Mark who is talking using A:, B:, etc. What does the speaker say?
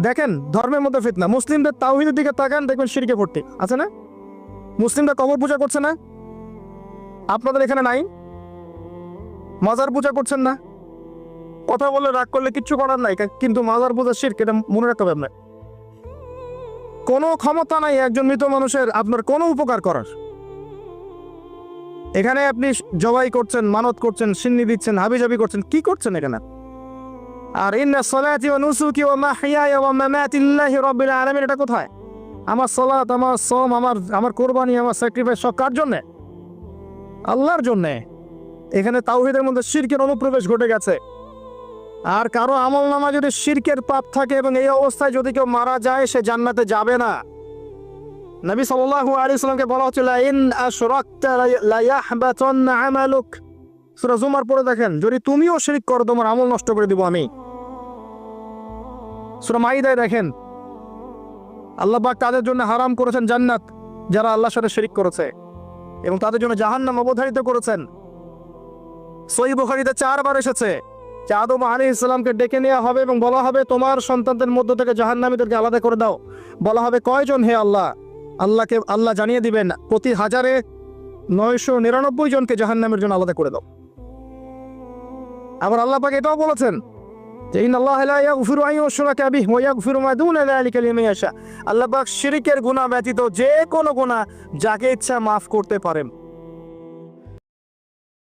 A: দেখেন ধর্মের মধ্যে ফিতনা। মুসলিমদের তাওহীদের দিকে তাকান, দেখবেন শিরকে ভর্তি আছে না? মুসলিমরা কবর পূজা করছে না? আপনাদের এখানে নাই? মাজার পূজা করছেন না? কথা বলে রাগ করলে কিচ্ছু করার নাই, কিন্তু মাজার পূজা শিরক, এটা মনে রাখতে হবে আপনার। কোনো ক্ষমতা নাই একজন মৃত মানুষের আপনার কোনো উপকার করার। এখানে আপনি জবাই করছেন, মানত করছেন, সিন্নি দিচ্ছেন, হাবিজাবি করছেন, কি করছেন এখানে? আর ইন্না সলাতি ওয়া নুসুকি ওয়া মাহইয়ায়া ওয়া মামাতি লিল্লাহি রাব্বিল আলামিন, এটা কোথায়? আমার সালাত, আমার সওম, আমার কুরবানি, আমার স্যাক্রিফাইস সব কার জন্য? আল্লাহর জন্য। এখানে তাওহীদের মধ্যে শিরকের অনুপ্রবেশ ঘটে গেছে। আর কারো আমলনামা যদি শিরকের পাপ থাকে এবং এই অবস্থায় যদি কেউ মারা যায়, সে জান্নাতে যাবে না। নবী সাল্লাল্লাহু আলাইহি ওয়াসাল্লামকে বলা হচ্ছে লা ইন আশরাকতা লা ইয়াহবাতান্না আমালুক। সূরা জুমার পড়ে দেখেন, যদি তুমিও শিরক করো তোমার আমল নষ্ট করে দিব আমি। সূরা মাইদায় দেখেন, আল্লাহ পাক তাদের জন্য হারাম করেছেন জান্নাত যারা আল্লাহর সাথে শিরক করেছে, এবং তাদের জন্য জাহান্নাম অবধারিত করেছেন। সহিহ বুখারীতে 4 বার এসেছে যে আদম আলাইহিস সালামকে ডেকে নেওয়া হবে এবং বলা হবে তোমার সন্তানদের মধ্য থেকে জাহান্নামীদেরকে আলাদা করে দাও। বলা হবে কয়জন হে আল্লাহ? আল্লাহ জানিয়ে দিবেন প্রতি 1000-এ 999 জনকে জাহান্নামের জন্য আলাদা করে দাও। আবার আল্লাহ পাক এটাও বলেছেন যে ইন্নাল্লাহা লা ইয়াগফিরু আন ইউশরাকা বিহি ওয়া ইয়াগফিরু মা দুনা যালিকা লিমান ইয়াশা। আল্লাহ পাক শিরকের গুনাহ ব্যতীত যে কোনো গুনাহ যাকে ইচ্ছা মাফ করতে পারেন।